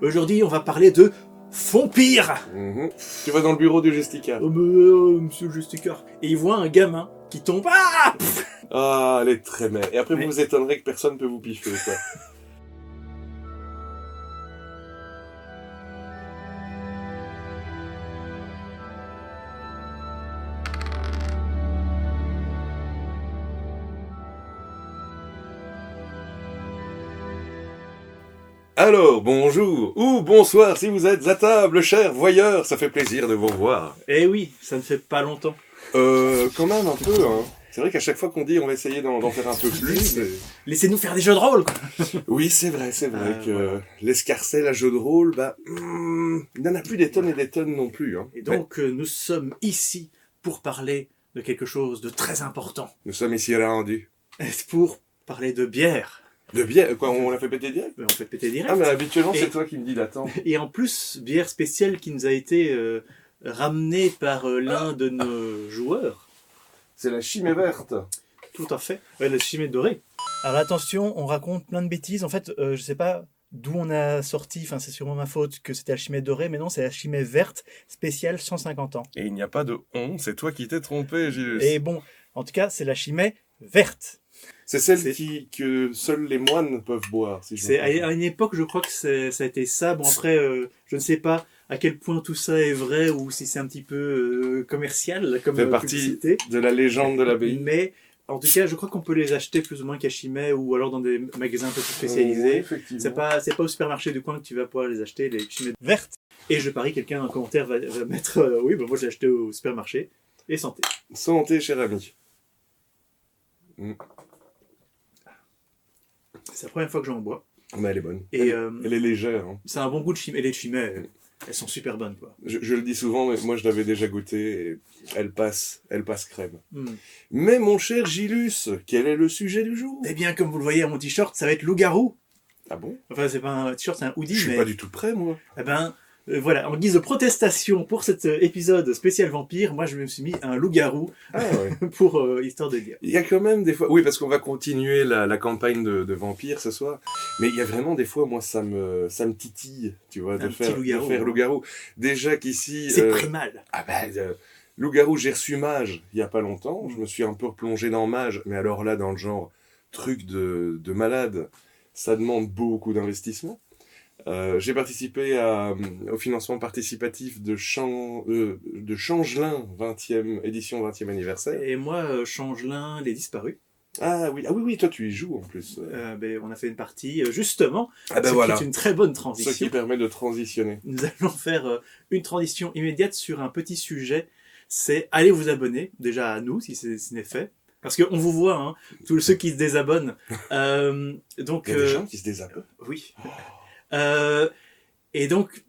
Aujourd'hui, on va parler de Vampire. Tu vas dans le bureau du Gestica. Monsieur Justicar. Et il voit un gamin qui tombe. Ah Ah, elle est très mère. Et après, Mais- vous vous étonnerez que personne ne peut vous piffer, quoi. Alors, bonjour ou bonsoir si vous êtes à table, chers voyeurs, ça fait plaisir de vous revoir. Eh oui, ça ne fait pas longtemps. Quand même un peu, hein. C'est vrai qu'à chaque fois qu'on dit on va essayer d'en faire un peu plus. Laissez-nous faire des jeux de rôle, quoi. Oui, c'est vrai que voilà. l'escarcelle à jeu de rôle, il n'en a plus des tonnes et des tonnes non plus. Hein. Et donc, nous sommes ici pour parler de quelque chose de très important. Nous sommes ici rendus. Pour parler de bière. De bière, quoi, on l'a fait péter direct? On fait péter direct. Ah, mais habituellement, Et- c'est toi qui me dis d'attendre. Et en plus, bière spéciale qui nous a été ramenée par l'un de nos joueurs. C'est la chimée verte. Tout à fait. La chimée dorée. Alors attention, on raconte plein de bêtises. En fait, je sais pas d'où on a sorti, enfin c'est sûrement ma faute que c'était la chimée dorée, mais non, c'est la chimée verte spéciale 150 ans. Et il n'y a pas de on, c'est toi qui t'es trompé, Gilles. Et bon, en tout cas, c'est la chimée verte. C'est celle c'est- que seuls les moines peuvent boire, si je C'est me trompe pas. à une époque, je crois que ça a été ça. Bon après, je ne sais pas à quel point tout ça est vrai ou si c'est un petit peu commercial comme Fait partie publicité. de la légende de l'abbaye. Mais en tout cas, je crois qu'on peut les acheter plus ou moins qu'à Chimay ou alors dans des magasins un peu plus Oui, spécialisés. effectivement. C'est pas au supermarché du coin que tu vas pouvoir les acheter, les chimées vertes. Et je parie quelqu'un en commentaire va mettre oui, bah moi je l'ai acheté au supermarché. Et santé. Santé, cher ami. C'est la première fois que j'en bois. Mais elle est bonne. Et Elle est légère. Hein. c'est un bon goût de chimée. Et les chimées, elles sont super bonnes, quoi. Je le dis souvent, mais moi je l'avais déjà goûté et elle passe crème. Mm. Mais mon cher Gilus, quel est le sujet du jour? Eh bien, comme vous le voyez à mon t-shirt, ça va être loup-garou. Ah bon? Enfin, c'est pas un t-shirt, c'est un hoodie, Je suis mais pas du tout prêt, moi. eh ben, voilà, en guise de protestation pour cet épisode spécial vampire, moi je me suis mis un loup-garou Ah ouais. pour histoire de dire. Il y a quand même des fois... Oui, parce qu'on va continuer la campagne de vampires ce soir. Mais il y a vraiment des fois, moi, ça me titille, tu vois, de Un petit faire loup-garou, hein. loup-garou. Déjà qu'ici... C'est primal. Ah bah, loup-garou, j'ai reçu Mage il y a pas longtemps. Je me suis un peu replongé dans Mage, mais alors là, dans le genre truc de malade, ça demande beaucoup d'investissement. J'ai participé au financement participatif de Changelin, 20e édition, 20e anniversaire. Et moi, Changelin, les disparus. Ah oui, toi tu y joues en plus. On a fait une partie, justement, Ah ben ce voilà, qui est une très bonne ce transition. qui permet de transitionner. Nous allons faire une transition immédiate sur un petit sujet. C'est allez vous abonner, déjà à nous, si ce n'est fait. Parce qu'on vous voit, hein, tous ceux qui se désabonnent. Donc, Il y a des gens qui se désabonnent. oui. Et donc,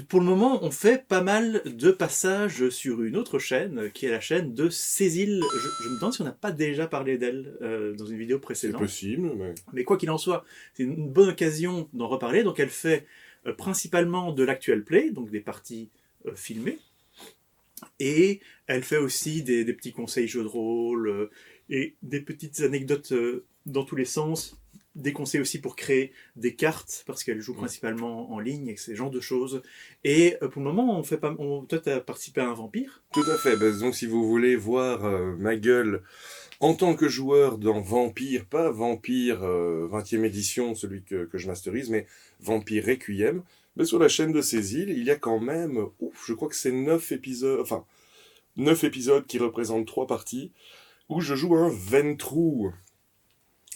pour le moment, on fait pas mal de passages sur une autre chaîne, qui est la chaîne de Cécile. Je me demande si on n'a pas déjà parlé d'elle dans une vidéo C'est précédente. possible, mais... Mais quoi qu'il en soit, c'est une bonne occasion d'en reparler. Donc elle fait principalement de l'actual play, donc des parties filmées. Et elle fait aussi des petits conseils jeux de rôle et des petites anecdotes dans tous les sens. Des conseils aussi pour créer des cartes, parce qu'elle joue principalement en ligne et ce genre de choses. Et pour le moment, toi, tu as participé à un vampire. Tout à fait. Donc si vous voulez voir ma gueule en tant que joueur dans Vampire, pas Vampire 20e édition, celui que je masterise, mais Vampire Requiem, sur la chaîne de Cécile, il y a quand même, je crois que c'est 9 épisodes qui représentent 3 parties, où je joue un Ventrou.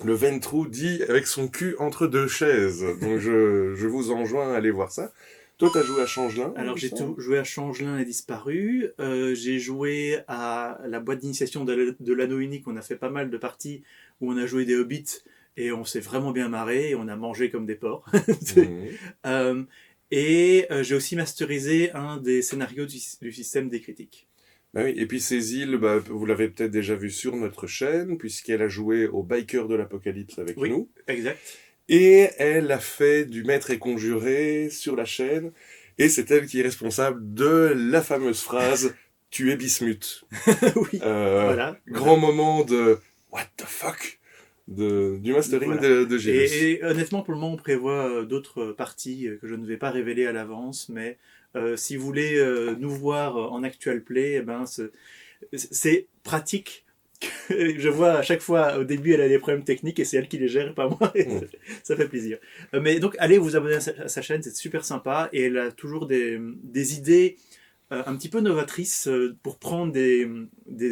Le Ventrou dit avec son cul entre deux chaises. Donc je vous enjoins à aller voir ça. Toi, t'as joué à Changelin? Alors il j'ai me semble joué à Changelin et Disparu, j'ai joué à la boîte d'initiation de l'anneau unique, on a fait pas mal de parties où on a joué des hobbits et on s'est vraiment bien marré et on a mangé comme des porcs. Mhm. J'ai aussi masterisé un des scénarios du système des critiques. Bah oui, et puis Cécile, vous l'avez peut-être déjà vu sur notre chaîne, puisqu'elle a joué au Biker de l'Apocalypse avec Oui. nous. Exact. Et elle a fait du Maître et Conjuré sur la chaîne. Et c'est elle qui est responsable de la fameuse phrase « Tu es Bismuth ». Oui, voilà. Grand moment de « What the fuck ?» du mastering Voilà. de Gilus. Et honnêtement, pour le moment, on prévoit d'autres parties que je ne vais pas révéler à l'avance, mais si vous voulez nous voir en actual play, eh ben, c'est pratique. Je vois à chaque fois, au début, elle a des problèmes techniques et c'est elle qui les gère, pas moi. Mm. Ça fait plaisir. Mais donc, allez vous abonner à sa chaîne, c'est super sympa. Et elle a toujours des idées un petit peu novatrices pour prendre des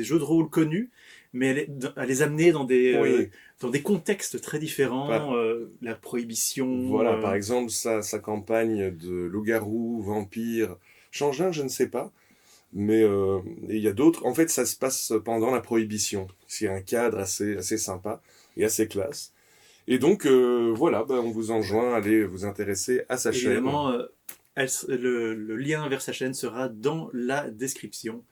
jeux de rôle connus, mais à les amener Oui. dans des contextes très différents. La prohibition. Voilà, par exemple, sa campagne de loup-garou, vampire, changelin, je ne sais pas. Mais il y a d'autres. En fait, ça se passe pendant la Prohibition. C'est un cadre assez sympa et assez classe. Et donc, voilà, on vous enjoint à aller vous intéresser à sa chaîne. Évidemment, le lien vers sa chaîne sera dans la description.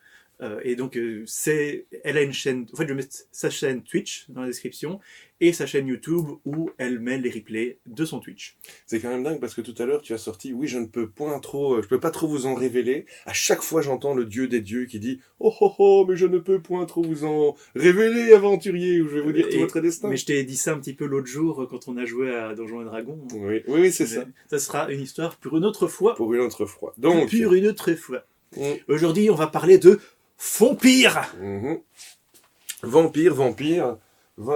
Et donc, elle a une chaîne. En fait, je vais mettre sa chaîne Twitch dans la description et sa chaîne YouTube où elle met les replays de son Twitch. C'est quand même dingue parce que tout à l'heure, tu as sorti, oui, je peux pas trop vous en révéler. À chaque fois, j'entends le dieu des dieux qui dit, oh oh oh, mais je ne peux point trop vous en révéler, aventurier, ou je vais vous dire tout votre destin. Mais je t'ai dit ça un petit peu l'autre jour quand on a joué à Donjons et Dragons. Oui, c'est ça. Ça sera une histoire pour une autre fois. Pour une autre fois. Donc. Pour une autre fois. Aujourd'hui, on va parler de Vampire. Vampire,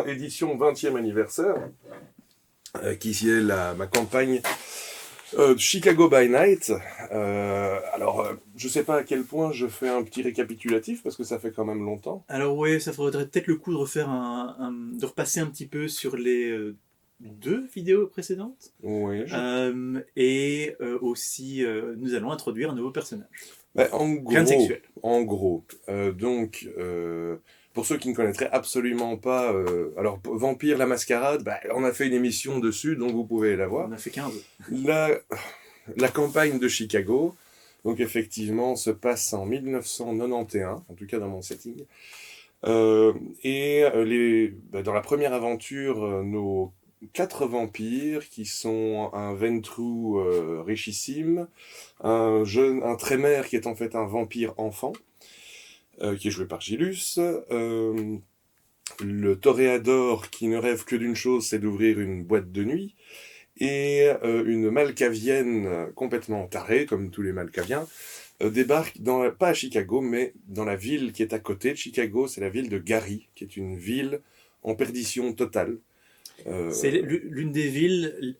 édition 20e anniversaire, qui est ma campagne Chicago by Night. Alors, je sais pas à quel point je fais un petit récapitulatif, parce que ça fait quand même longtemps. Alors oui, ça faudrait peut-être le coup de refaire de repasser un petit peu sur les 2 vidéos précédentes. Oui. Et aussi, nous allons introduire un nouveau personnage. Rien de sexuel. En gros, donc, pour ceux qui ne connaîtraient absolument pas, alors Vampire la Mascarade, on a fait une émission dessus, donc vous pouvez la voir. On a fait 15. La campagne de Chicago, donc effectivement, se passe en 1991, en tout cas dans mon setting. Dans la première aventure, nos 4 vampires qui sont un Ventrue richissime, un Trémère qui est en fait un vampire enfant, qui est joué par Gilus, le Toréador qui ne rêve que d'une chose, c'est d'ouvrir une boîte de nuit, et une Malkavienne complètement tarée, comme tous les Malkaviens, débarque pas à Chicago, mais dans la ville qui est à côté de Chicago, c'est la ville de Gary, qui est une ville en perdition totale. C'est l'une des villes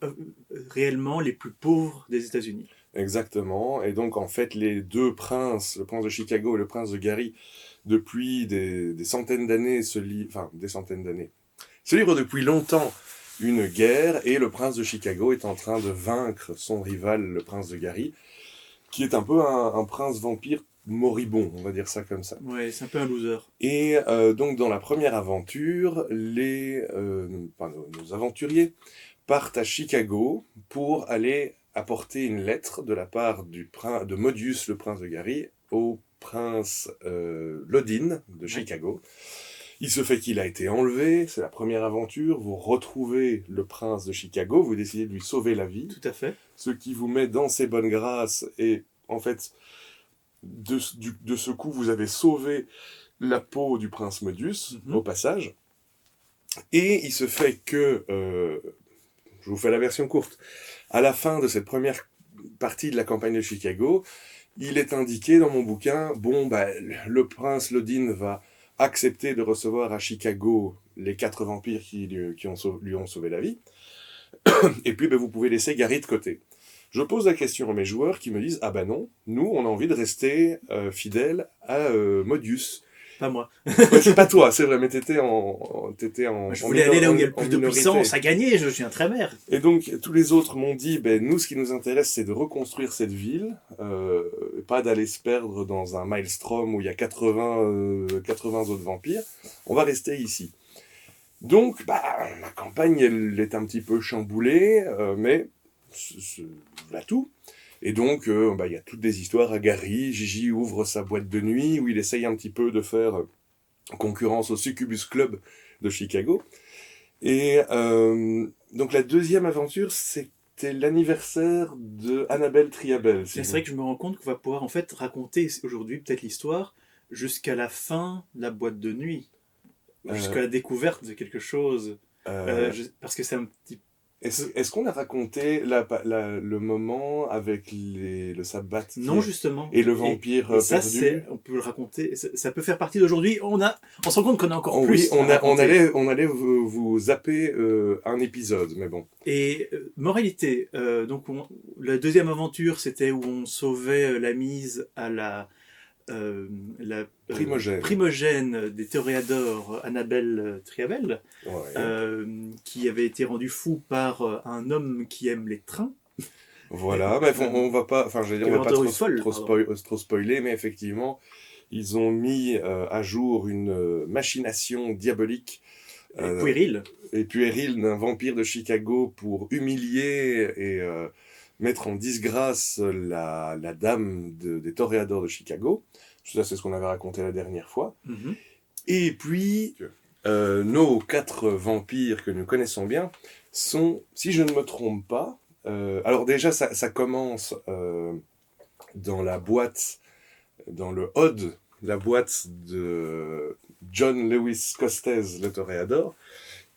réellement les plus pauvres des États-Unis. Exactement. Et donc, en fait, les 2 princes, le prince de Chicago et le prince de Gary, depuis des centaines d'années, se livrent depuis longtemps une guerre, et le prince de Chicago est en train de vaincre son rival, le prince de Gary, qui est un peu un prince vampire moribond, on va dire ça comme ça. Ouais, c'est un peu un loser. Et donc, dans la première aventure, nos aventuriers partent à Chicago pour aller apporter une lettre de la part de Modius, le prince de Gary, au prince Lodin de Chicago. Il se fait qu'il a été enlevé, c'est la première aventure, vous retrouvez le prince de Chicago, vous décidez de lui sauver la vie. Tout à fait. Ce qui vous met dans ses bonnes grâces, et en fait, de ce coup, vous avez sauvé la peau du prince Modius, au passage. Et il se fait que, je vous fais la version courte, à la fin de cette première partie de la campagne de Chicago, il est indiqué dans mon bouquin, le prince Lodin va accepter de recevoir à Chicago les 4 vampires qui lui ont sauvé la vie, et puis vous pouvez laisser Gary de côté. Je pose la question à mes joueurs qui me disent, ah non, nous on a envie de rester fidèles à Modius. Pas moi. C'est pas toi, c'est vrai, mais t'étais en je voulais aller là où il y a le plus de puissance à gagner, je suis un Trémère. Et donc, tous les autres m'ont dit, nous, ce qui nous intéresse, c'est de reconstruire cette ville, pas d'aller se perdre dans un maelstrom où il y a 80 autres vampires. On va rester ici. Donc, la campagne, elle est un petit peu chamboulée, mais voilà tout. Et donc, il y a toutes des histoires à Gary. Gigi ouvre sa boîte de nuit où il essaye un petit peu de faire concurrence au Succubus Club de Chicago. Et donc, la deuxième aventure, c'était l'anniversaire de Annabelle Triabel. C'est vrai que je me rends compte qu'on va pouvoir en fait raconter aujourd'hui peut-être l'histoire jusqu'à la fin de la boîte de nuit. Jusqu'à la découverte de quelque chose. Parce que c'est un petit... Est-ce qu'on a raconté le moment avec le sabbat Non, justement. et le vampire et ça, perdu? on peut le raconter. Ça peut faire partie d'aujourd'hui. On se rend compte qu'on a encore plus. Oui, à raconter. on allait vous zapper un épisode, mais bon. Et moralité, donc la deuxième aventure, c'était où on sauvait la mise à la primogène des toréadors, Annabelle Triabel, Ouais. qui avait été rendue fou par un homme qui aime les trains. Voilà, mais on va pas, enfin, on va pas trop spoiler, mais effectivement, ils ont mis à jour une machination diabolique et puérile d'un vampire de Chicago pour humilier et mettre en disgrâce la dame des toréadors de Chicago. Ça, c'est ce qu'on avait raconté la dernière fois. Mm-hmm. Et puis, nos 4 vampires que nous connaissons bien sont, si je ne me trompe pas, alors déjà, ça commence dans la boîte, dans le Odd, la boîte de John Lewis Costez, le toréador,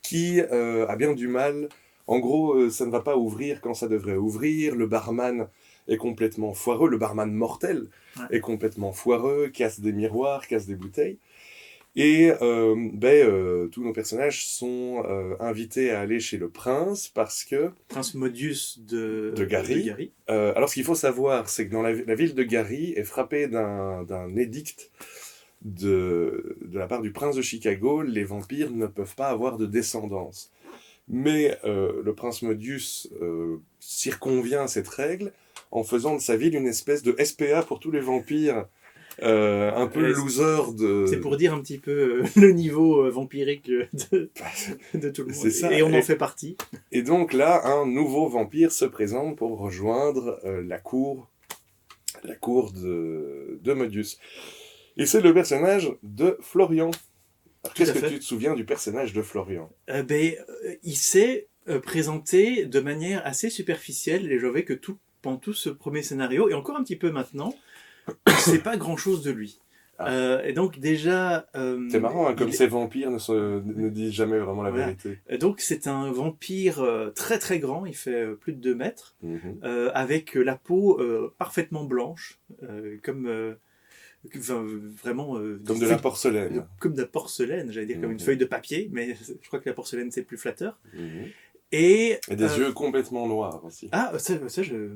qui a bien du mal. En gros, ça ne va pas ouvrir quand ça devrait ouvrir. Le barman est complètement foireux. Le barman mortel est complètement foireux, casse des miroirs, casse des bouteilles. Et tous nos personnages sont invités à aller chez le prince parce que... Prince Modius de Gary. Alors ce qu'il faut savoir, c'est que dans la ville de Gary est frappée d'un édict de la part du prince de Chicago. Les vampires ne peuvent pas avoir de descendance. Mais le prince Modius circonvient cette règle en faisant de sa ville une espèce de SPA pour tous les vampires. Un peu le loser de... C'est pour dire un petit peu le niveau vampirique de tout le monde. C'est ça. Et on en fait partie. Et donc là, un nouveau vampire se présente pour rejoindre la cour de Modius. Et c'est le personnage de Florian. Qu'est-ce que tu te souviens du personnage de Florian? Il s'est présenté de manière assez superficielle, et j'avais que pendant tout ce premier scénario, et encore un petit peu maintenant, c'est pas grand-chose de lui. Et donc déjà... c'est marrant, hein, comme ces vampires ne disent jamais vraiment la vérité. Donc c'est un vampire très très grand, il fait plus de 2 mètres, avec la peau parfaitement blanche, comme... vraiment comme de la porcelaine. Comme de la porcelaine, j'allais dire comme une feuille de papier, mais je crois que la porcelaine c'est plus flatteur. Et des yeux complètement noirs aussi. Ah, ça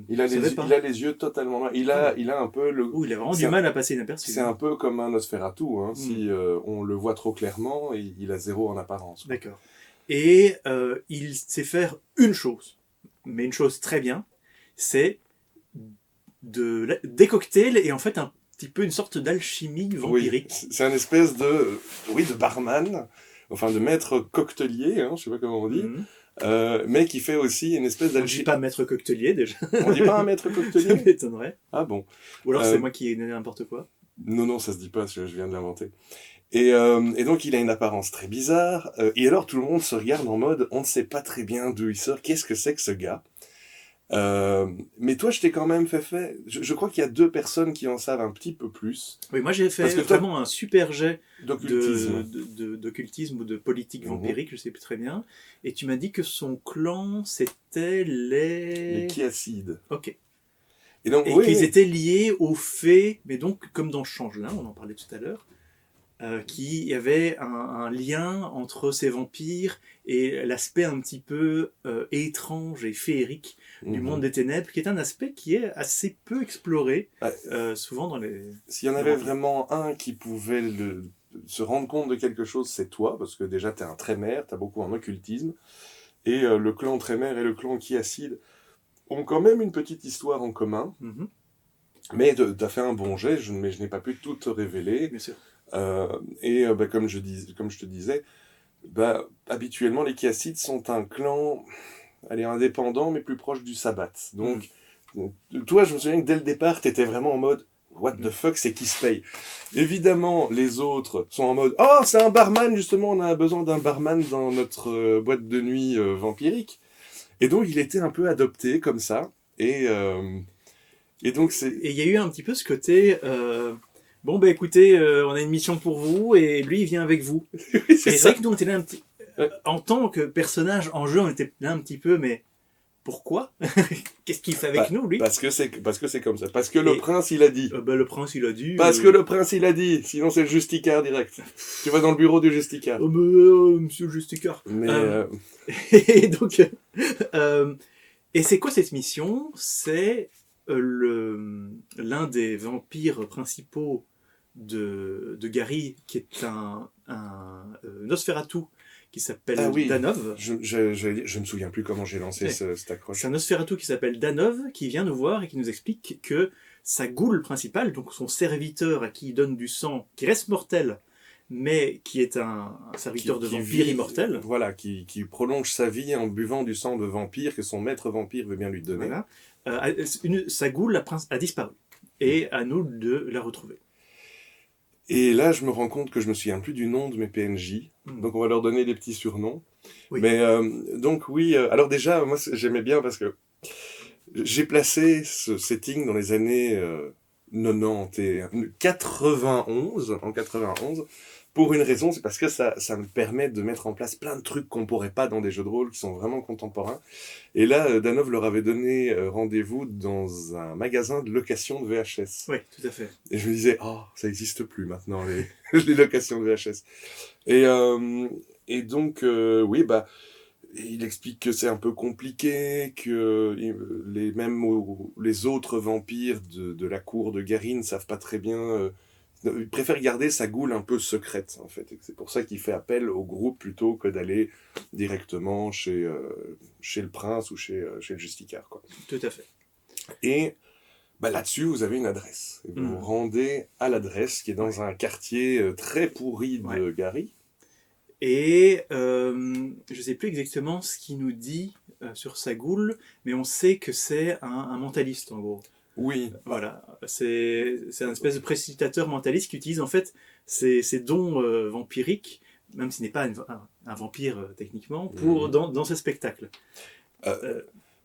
il a les yeux totalement noirs. Il a un peu le... il a vraiment du mal à passer inaperçu. C'est un peu comme un Nosferatu, hein. Si on le voit trop clairement, il a 0 en apparence. D'accord. Et il sait faire une chose, mais une chose très bien, c'est des cocktails et en fait un petit peu une sorte d'alchimie vampirique. Oui, c'est un espèce de barman, enfin de maître cocktailier, hein, je sais pas comment on dit. Mais qui fait aussi une espèce d'alchimie. On dit pas maître cocktailier déjà. On dit pas un maître cocktailier? Ça m'étonnerait. Ah bon. Ou alors c'est moi qui ai donné n'importe quoi. Non, ça se dit pas, je viens de l'inventer. Et donc il a une apparence très bizarre. Et alors tout le monde se regarde en mode, on ne sait pas très bien d'où il sort, qu'est-ce que c'est que ce gars? Mais toi, je t'ai quand même fait. Je crois qu'il y a 2 personnes qui en savent un petit peu plus. Oui, moi j'ai fait vraiment un super jet d'occultisme ou de politique vampirique, je sais plus très bien. Et tu m'as dit que son clan, c'était les Chiacides. Ok. Et donc, qu'ils étaient liés aux fées, mais donc comme dans Changelin, on en parlait tout à l'heure. Qu'il y avait un lien entre ces vampires et l'aspect un petit peu étrange et féerique du monde des ténèbres, qui est un aspect qui est assez peu exploré, souvent dans les... S'il y en avait vraiment un qui pouvait se rendre compte de quelque chose, c'est toi, parce que déjà t'es un trémère, t'as beaucoup en occultisme, et le clan trémère et le clan Chiacide ont quand même une petite histoire en commun, mais t'as fait un bon jet, mais je n'ai pas pu tout te révéler. Bien sûr. Comme je te disais, habituellement les Chiacides sont un clan indépendant mais plus proche du sabbat. Donc toi, je me souviens que dès le départ t'étais vraiment en mode what the fuck, c'est qui se paye? Évidemment les autres sont en mode oh c'est un barman, justement on a besoin d'un barman dans notre boîte de nuit vampirique, et donc il était un peu adopté comme ça, et donc c'est... Et il y a eu un petit peu ce côté bon écoutez, on a une mission pour vous et lui il vient avec vous. C'est vrai que nous on était là en tant que personnage en jeu, on était là un petit peu, mais pourquoi? Qu'est-ce qu'il fait avec nous, lui? Parce que c'est comme ça. Parce que le Et prince, il a dit. le prince, il a dit... Parce que le prince, il a dit. Sinon, c'est le Justicard direct. Tu vas dans le bureau du Justicard. Oh, mais, monsieur Justicard. Mais Et donc, et c'est quoi cette mission? C'est l'un des vampires principaux de Gary, qui est un Nosferatu, qui s'appelle ah oui, Danov. je me souviens plus comment j'ai lancé Ouais. cette accroche. C'est un Nosferatu qui s'appelle Danov, qui vient nous voir et qui nous explique que sa goule principale, donc son serviteur à qui il donne du sang, qui reste mortel, mais qui est un serviteur de vampire immortel. Voilà, qui prolonge sa vie en buvant du sang de vampire que son maître vampire veut bien lui donner. Voilà. Sa goule a disparu. Et à nous de la retrouver. Et là, je me rends compte que je me souviens plus du nom de mes PNJ. Donc on va leur donner des petits surnoms. Oui. Mais donc oui, alors déjà, moi j'aimais bien parce que j'ai placé ce setting dans les années 90 et 91, en 91, pour une raison, c'est parce que ça me permet de mettre en place plein de trucs qu'on pourrait pas dans des jeux de rôle qui sont vraiment contemporains. Et là, Danov leur avait donné rendez-vous dans un magasin de location de VHS. Oui, tout à fait. Et je me disais, oh, ça n'existe plus maintenant, les locations de VHS. Et donc, oui, bah, il explique que c'est un peu compliqué, que les autres vampires de la cour de Gary ne savent pas très bien. Il préfère garder sa goule un peu secrète, en fait. Et c'est pour ça qu'il fait appel au groupe plutôt que d'aller directement chez le prince ou chez le Justicard, quoi. Tout à fait. Et bah, là-dessus, vous avez une adresse. Et vous vous rendez à l'adresse qui est dans un quartier très pourri de Gary. Et je sais plus exactement ce qu'il nous dit sur sa goule, mais on sait que c'est un mentaliste, en gros. Oui. Voilà, c'est un espèce de précipitateur mentaliste qui utilise en fait ses dons vampiriques, même s'il n'est pas un vampire techniquement, dans ses spectacles.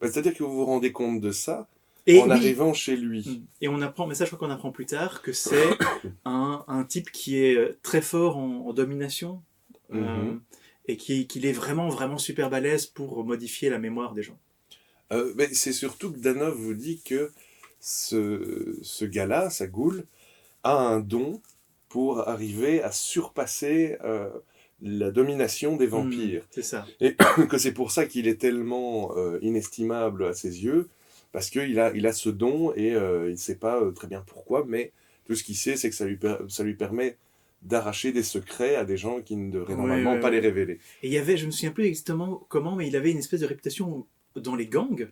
C'est-à-dire que vous vous rendez compte de ça en arrivant chez lui. Et on apprend, mais ça je crois qu'on apprend plus tard, que c'est un type qui est très fort en domination et qu'il est vraiment, vraiment super balèze pour modifier la mémoire des gens. Mais c'est surtout que Danov vous dit que ce gars-là, sa goule, a un don pour arriver à surpasser la domination des vampires. C'est ça. Et que c'est pour ça qu'il est tellement inestimable à ses yeux, parce qu'il a ce don et il ne sait pas très bien pourquoi, mais tout ce qu'il sait, c'est que ça lui permet d'arracher des secrets à des gens qui ne devraient normalement pas les révéler. Et il y avait, je me souviens plus exactement comment, mais il avait une espèce de réputation dans les gangs.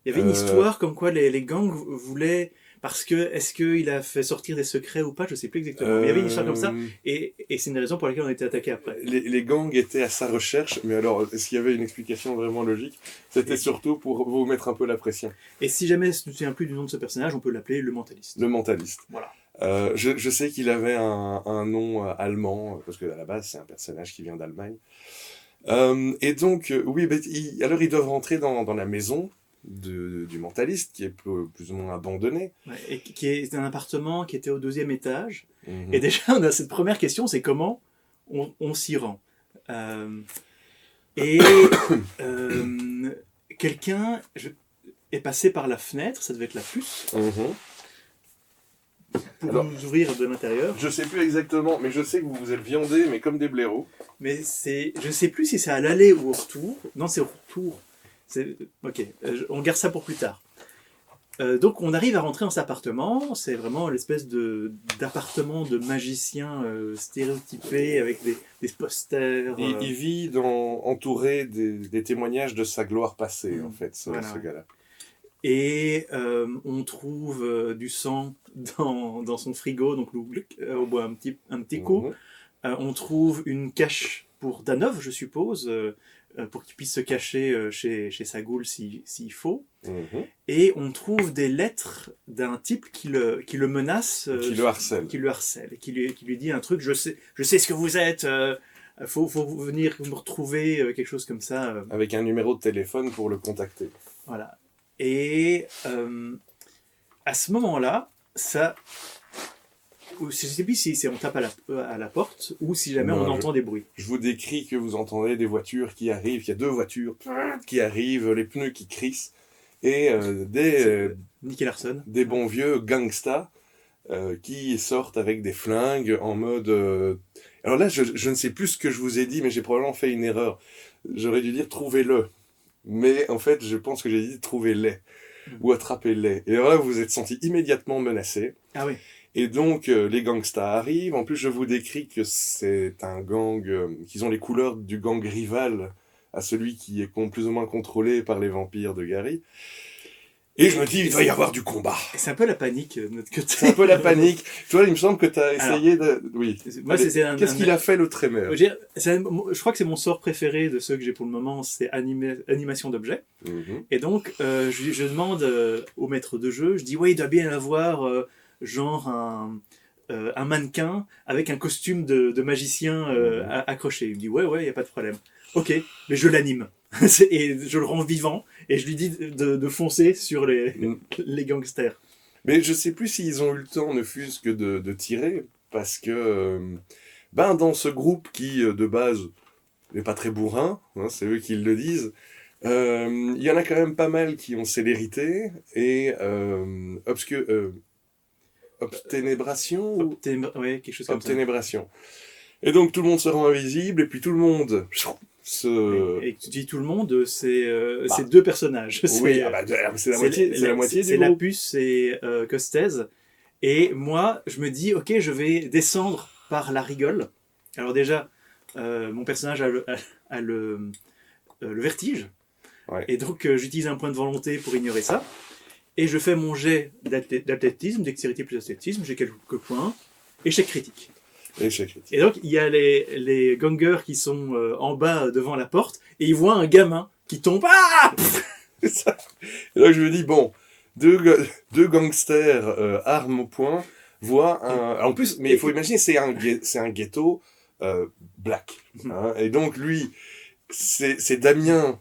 Il y avait une histoire comme quoi les gangs voulaient... Parce que, est-ce qu'il a fait sortir des secrets ou pas? Je sais plus exactement. Mais il y avait une histoire comme ça, et c'est une raison pour laquelle on a été attaqué après. Les gangs étaient à sa recherche, mais alors, est-ce qu'il y avait une explication vraiment logique? C'était surtout pour vous mettre un peu la pression. Et si jamais je ne me souviens plus du nom de ce personnage, on peut l'appeler le mentaliste. Le mentaliste. Voilà. Je sais qu'il avait un nom allemand, parce qu'à la base, c'est un personnage qui vient d'Allemagne. Et donc, oui, alors ils doivent rentrer dans la maison du mentaliste, qui est plus ou moins abandonné. Ouais, et qui est un appartement qui était au 2e étage. Et déjà, on a cette première question, c'est comment on s'y rend. Quelqu'un est passé par la fenêtre, ça devait être la puce, pour nous ouvrir de l'intérieur. Je sais plus exactement, mais je sais que vous vous êtes viandés, mais comme des blaireaux. Mais je sais plus si c'est à l'aller ou au retour. Non, c'est au retour. Ok, on garde ça pour plus tard. Donc on arrive à rentrer dans cet appartement, c'est vraiment l'espèce d'appartement de magicien stéréotypé avec des posters. Il vit entouré des témoignages de sa gloire passée, en fait, ce gars-là. Et on trouve du sang dans son frigo, donc on boit un petit coup. On trouve une cache pour Danov, je suppose, pour qu'il puisse se cacher chez sa goule s'il faut. Et on trouve des lettres d'un type qui le menace. Qui le harcèle. Qui le harcèle. Et qui lui dit un truc, je sais ce que vous êtes, faut venir me retrouver, quelque chose comme ça. Avec un numéro de téléphone pour le contacter. Voilà. Et à ce moment-là, Ou je sais plus si c'est on tape à la porte ou si jamais Non, on entend des bruits. Je vous décris que vous entendez des voitures qui arrivent, il y a 2 voitures qui arrivent, les pneus qui crissent, et Nicky Larson. des bons vieux gangsters qui sortent avec des flingues en mode... Alors là, je ne sais plus ce que je vous ai dit, mais j'ai probablement fait une erreur. J'aurais dû dire trouvez-le. Mais en fait, je pense que j'ai dit trouvez-les ou attrapez-les. Et alors là, vous vous êtes senti immédiatement menacé. Ah oui. Et donc, les gangsters arrivent. En plus, je vous décris que c'est un gang, qu'ils ont les couleurs du gang rival à celui qui est plus ou moins contrôlé par les vampires de Gary. Et je me dis, il va y avoir du combat. C'est un peu la panique de notre côté. C'est un peu la panique. Tu vois, il me semble que tu as essayé de... Oui. Moi, Qu'est-ce qu'il a fait, le Trémeur? Je crois que c'est mon sort préféré de ceux que j'ai pour le moment, c'est animation d'objets. Et donc, je demande au maître de jeu, je dis, ouais, il doit bien avoir genre un mannequin avec un costume de magicien accroché. Il me dit, ouais, il n'y a pas de problème. Ok, mais je l'anime. Et je le rends vivant et je lui dis de foncer sur les gangsters. Mais je sais plus s'ils ont eu le temps, ne fût-ce que de tirer, parce que dans ce groupe qui, de base, n'est pas très bourrin, hein, c'est eux qui le disent, il y en a quand même pas mal qui ont célérité, et obténébration Ouais, quelque chose comme ça. Obténébration. Et donc tout le monde se rend invisible, et puis tout le monde Et tu dis tout le monde, c'est 2 personnages. Oui, c'est la moitié du groupe. C'est Lapus et Costez. Et moi, je me dis, ok, je vais descendre par la rigole. Alors déjà, mon personnage a le vertige. Ouais. Et donc, j'utilise un point de volonté pour ignorer ça. Et je fais mon jet d'athlétisme, dextérité plus athlétisme. J'ai quelques points. Échec critique. Et donc, il y a les gangers qui sont en bas devant la porte, et ils voient un gamin qui tombe. Ah Et là, je me dis, bon, deux gangsters armes au poing voient un... En plus, mais il faut imaginer, c'est un ghetto black. Hein, et donc, lui, c'est Damien,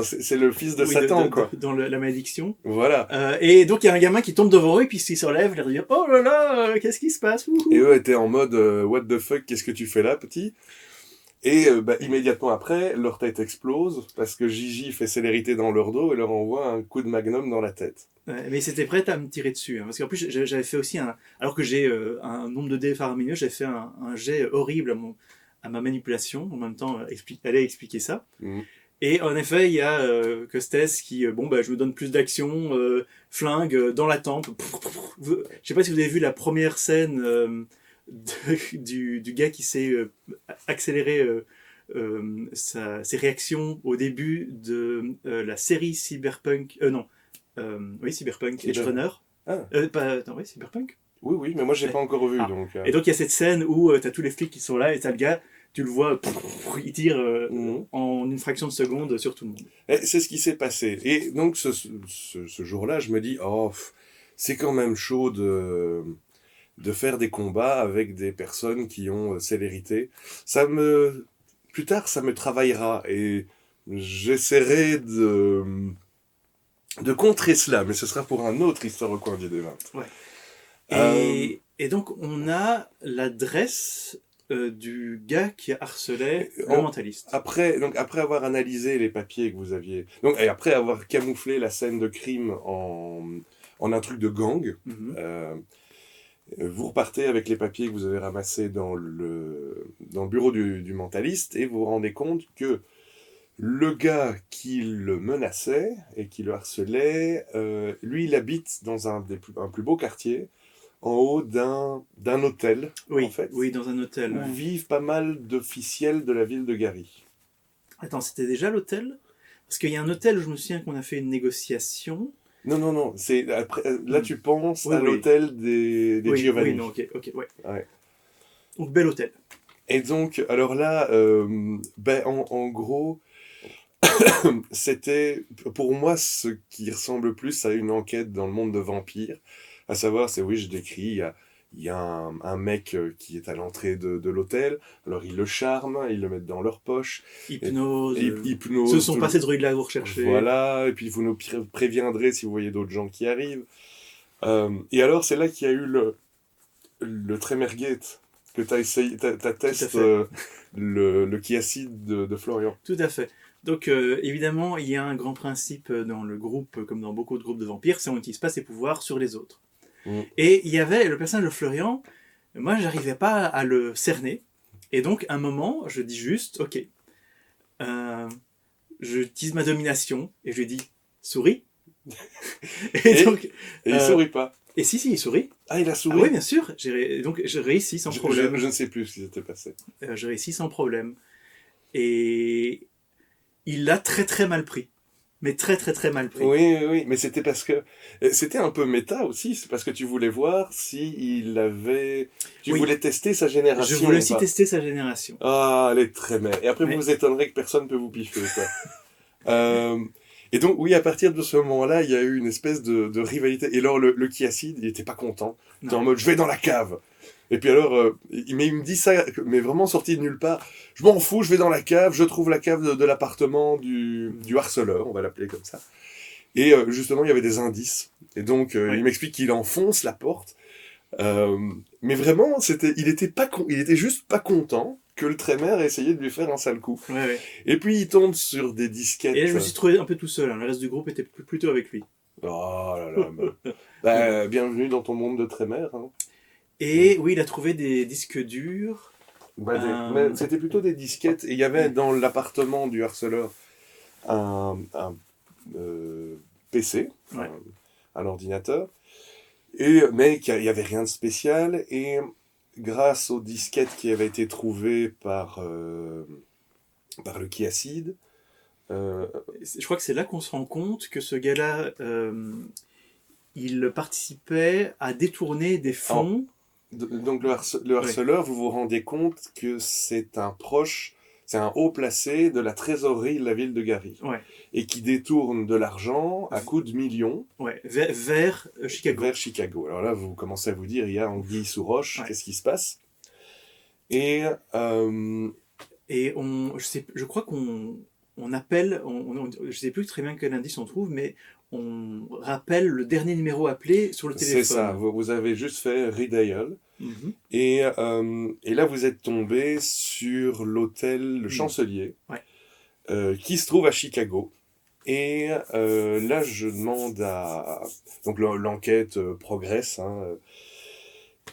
c'est le fils de Satan, quoi. Dans la malédiction. Voilà. Et donc, il y a un gamin qui tombe devant eux, et puis il se relève, il leur dit, oh là là, qu'est-ce qui se passe? Et eux étaient en mode, what the fuck, qu'est-ce que tu fais là, petit? Et immédiatement après, leur tête explose, parce que Gigi fait célérité dans leur dos et leur envoie un coup de magnum dans la tête. Mais c'était prêt à me tirer dessus, hein, parce qu'en plus, j'avais fait aussi alors que j'ai un nombre de dés faramineux, j'avais fait un jet horrible à ma manipulation, en même temps, aller expliquer ça. Et en effet, il y a Costes qui, je vous donne plus d'action, flingue dans la tempe. Je sais pas si vous avez vu la première scène du gars qui s'est accéléré ses réactions au début de la série Cyberpunk. Cyberpunk Edge Runner. Cyberpunk. Oui, mais moi je l'ai pas encore vu. Donc, Et donc il y a cette scène où tu as tous les flics qui sont là et tu as le gars, tu le vois, il tire en une fraction de seconde sur tout le monde. Et c'est ce qui s'est passé. Et donc ce jour-là, je me dis, c'est quand même chaud de faire des combats avec des personnes qui ont célérité. Plus tard, ça me travaillera et j'essaierai de contrer cela, mais ce sera pour un autre Histoire au coin du D20. Ouais. Et donc, on a l'adresse du gars qui harcelait le mentaliste. Après avoir analysé les papiers que vous aviez... et après avoir camouflé la scène de crime en un truc de gang, vous repartez avec les papiers que vous avez ramassés dans le bureau du mentaliste et vous vous rendez compte que le gars qui le menaçait et qui le harcelait, lui, il habite dans un plus beau quartier, en haut d'un hôtel, en fait. Oui, dans un hôtel. Où vivent pas mal d'officiels de la ville de Gary. Attends, c'était déjà l'hôtel? Parce qu'il y a un hôtel où je me souviens qu'on a fait une négociation. Non, c'est après, là tu penses à l'hôtel des Giovanni. Oui, non, ok, ouais. Donc, bel hôtel. Et donc, alors là, en gros, c'était pour moi ce qui ressemble plus à une enquête dans le monde de vampires. À savoir, je décris, il y a un mec qui est à l'entrée de l'hôtel, alors ils le charment, ils le mettent dans leur poche. Hypnose. Hypnose. Ce sont pas ces druides-là que vous recherchez. Voilà, et puis vous nous préviendrez si vous voyez d'autres gens qui arrivent. Et alors, c'est là qu'il y a eu le Tremergate, que tu as essayé, t'as Tout à testé fait. le chiacide de Florian. Tout à fait. Donc, évidemment, il y a un grand principe dans le groupe, comme dans beaucoup de groupes de vampires, c'est on n'utilise pas ses pouvoirs sur les autres. Mm. Et il y avait le personnage de Florian, moi, j'arrivais pas à le cerner. Et donc, à un moment, je dis juste, ok, euh, je utilise ma domination, et je lui dis, souris. Et, donc, et il euh, sourit pas. et si, il sourit. Ah, il a Ah souri. oui, bien sûr. Donc, je réussis sans problème. Je ne sais plus ce qui s'était passé. Je réussis sans problème. Et il l'a très très mal pris. Mais très très très mal pris. Oui, oui, oui, mais c'était parce que c'était un peu méta aussi. C'est parce que tu voulais voir si il avait. Tu Oui. voulais tester sa Je génération. voulais ou aussi pas. tester sa génération. Ah, elle est très mère. Et après, Mais- vous vous étonnerez que personne ne peut vous piffer, quoi. Euh, et donc, oui, à partir de ce moment-là, il y a eu une espèce de rivalité. Et alors, le Chiacide, il était pas content. Il était en Non. mode, je vais dans la cave. Et puis alors, mais il me dit ça, mais vraiment sorti de nulle part. Je m'en fous, je vais dans la cave, je trouve la cave de l'appartement du harceleur, on va l'appeler comme ça. Et justement, il y avait des indices. Et donc, Oui. il m'explique qu'il enfonce la porte. Euh, mais vraiment, il était juste pas content que le Trémère ait essayé de lui faire un sale coup. Ouais, ouais. Et puis il tombe sur des disquettes. Et là, je me suis trouvé un peu tout seul. Le reste du groupe était plutôt avec lui. Oh là là. Bah, bienvenue dans ton monde de Trémère. Hein. Et oui, il a trouvé des disques durs. Bah, mais c'était plutôt des disquettes. Et il y avait dans l'appartement du harceleur un PC, Ouais. un ordinateur. Mais il n'y avait rien de spécial. Et grâce aux disquettes qui avaient été trouvées par le Chiacide, Je crois que c'est là qu'on se rend compte que ce gars-là, il participait à détourner des fonds. donc le harceleur, vous vous rendez compte que c'est un haut placé de la trésorerie de la ville de Gary. Ouais, Et qui détourne de l'argent à coups de millions ouais, vers Chicago. vers Chicago. Alors là, vous commencez à vous dire, il y a anguille sous roche, Ouais. qu'est-ce qui se passe? Et Et je crois qu'on appelle, je sais plus très bien quel indice on trouve, mais on rappelle le dernier numéro appelé sur le téléphone. c'est ça, vous avez juste fait redial. Mhm. Et là, vous êtes tombé sur l'hôtel Le Chancelier, Ouais. qui se trouve à Chicago. Et là, je demande à... Donc l'enquête progresse, hein,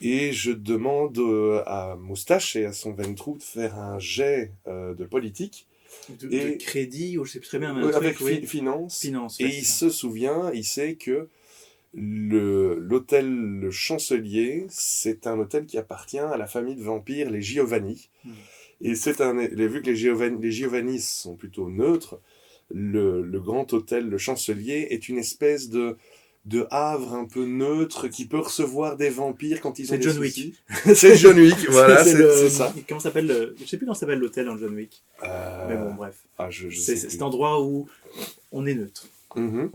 et je demande à Moustache et à son Ventrou de faire un jet de politique. De crédit, ou je sais plus très bien. Un Avec truc, oui. finance. Finance, Et ouais, il c'est ça. se souvient, il sait que l'hôtel Le Chancelier, c'est un hôtel qui appartient à la famille de vampires, les Giovanni. Et vu que les Giovanni sont plutôt neutres, le grand hôtel Le Chancelier est une espèce de havre un peu neutre qui peut recevoir des vampires quand ils ont C'est des John soucis. Wick. C'est John Wick, voilà, c'est ça. ça. Comment s'appelle je sais plus comment s'appelle l'hôtel dans John Wick. Mais bon, bref. Je C'est sais cet plus. endroit où on est neutre. Mhm.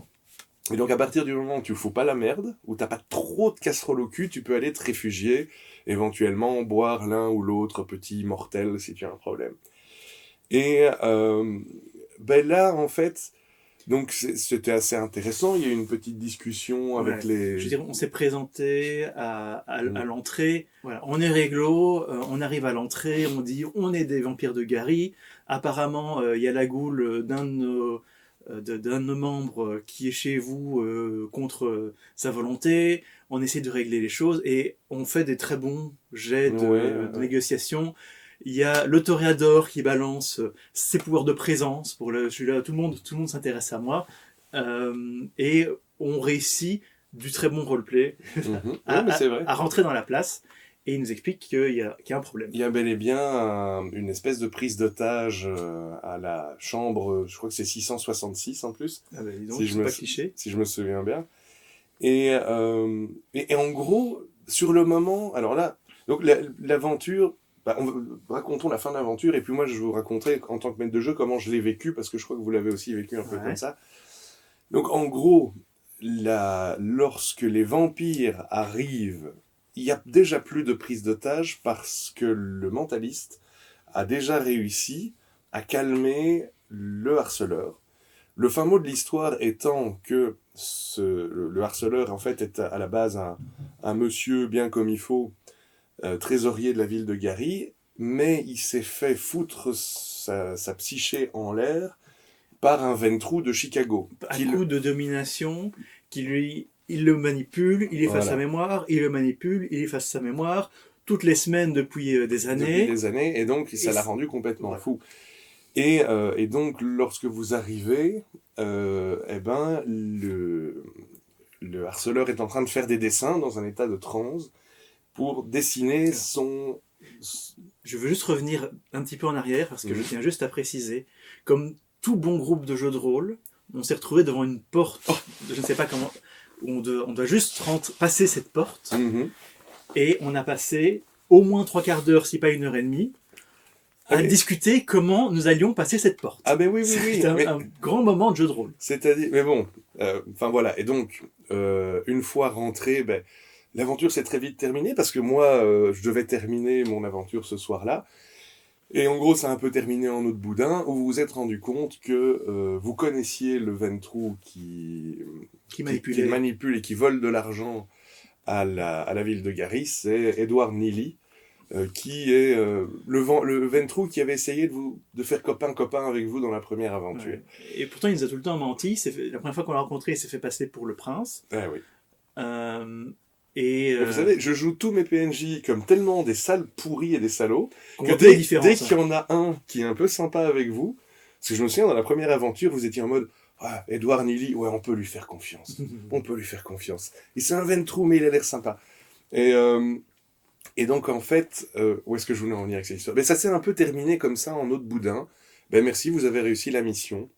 Et donc à partir du moment où tu fous pas la merde, où t'as pas trop de casserole au cul, tu peux aller te réfugier, éventuellement boire l'un ou l'autre petit mortel si tu as un problème. Et ben là, en fait, donc c'était assez intéressant. Il y a eu une petite discussion avec Ouais. les. Je veux dire, on s'est présenté à Mm. l'entrée. Voilà. On est réglo, on arrive à l'entrée, on dit on est des vampires de Gary. Apparemment, il y a la goule d'un de nos membres qui est chez vous contre sa volonté. On essaie de régler les choses et on fait des très bons jets de négociation. Il y a le toréador qui balance ses pouvoirs de présence. Je suis là, tout le monde s'intéresse à moi. Et on réussit du très bon roleplay Mhm. Non, mais c'est vrai. à rentrer dans la place. Et il nous explique qu'il y a un problème. Il y a bel et bien une espèce de prise d'otage à la chambre, je crois que c'est 666 en plus, Ah bah, dis donc, si c'est pas cliché. si je me souviens bien. Et en gros, sur le moment, alors là, donc l'aventure, bah, racontons la fin de l'aventure, et puis moi je vous raconterai en tant que maître de jeu comment je l'ai vécu, parce que je crois que vous l'avez aussi vécu un peu comme ça. Donc en gros, lorsque les vampires arrivent, il y a déjà plus de prise d'otage parce que le mentaliste a déjà réussi à calmer le harceleur. Le fin mot de l'histoire étant que le harceleur en fait est à la base un monsieur bien comme il faut trésorier de la ville de Gary, mais il s'est fait foutre sa psyché en l'air par un Ventrue de Chicago. Un coup de domination il le manipule, il efface sa mémoire, il le manipule, il efface sa mémoire, toutes les semaines depuis des années. Et donc ça l'a rendu complètement fou. Et donc, lorsque vous arrivez, eh ben, le harceleur est en train de faire des dessins dans un état de transe pour dessiner son... Je veux juste revenir un petit peu en arrière, parce que je tiens juste à préciser, comme tout bon groupe de jeux de rôle, on s'est retrouvé devant une porte, je ne sais pas comment, on doit juste passer cette porte, et on a passé au moins 3/4 d'heure, si pas 1h30, à discuter comment nous allions passer cette porte. Ah ben oui. C'est un grand moment de jeu de rôle. C'est-à-dire, mais bon, enfin voilà, et donc, une fois rentré, ben, l'aventure s'est très vite terminée, parce que moi, je devais terminer mon aventure ce soir-là, et en gros, ça a un peu terminé en eau de boudin, où vous vous êtes rendu compte que vous connaissiez le Ventrue qui manipule et qui vole de l'argent à la ville de Gary, c'est Edward Neely, qui est le Ventrue qui avait essayé de faire copain-copain avec vous dans la première aventure. Ouais. Et pourtant, il nous a tout le temps menti. La première fois qu'on l'a rencontré, il s'est fait passer pour le prince. Ah oui. Vous savez, je joue tous mes PNJ comme tellement des sales pourris et des salauds, que dès qu'il y en a un qui est un peu sympa avec vous, parce que je me souviens, dans la première aventure, vous étiez en mode « Edward Neely, ouais, on peut lui faire confiance. On peut lui faire confiance. Et c'est un Ventrue, mais il a l'air sympa. » Et donc, en fait, où est-ce que je voulais en venir avec cette histoire? Ben, ça s'est un peu terminé comme ça, en eau de boudin. Ben, merci, vous avez réussi la mission.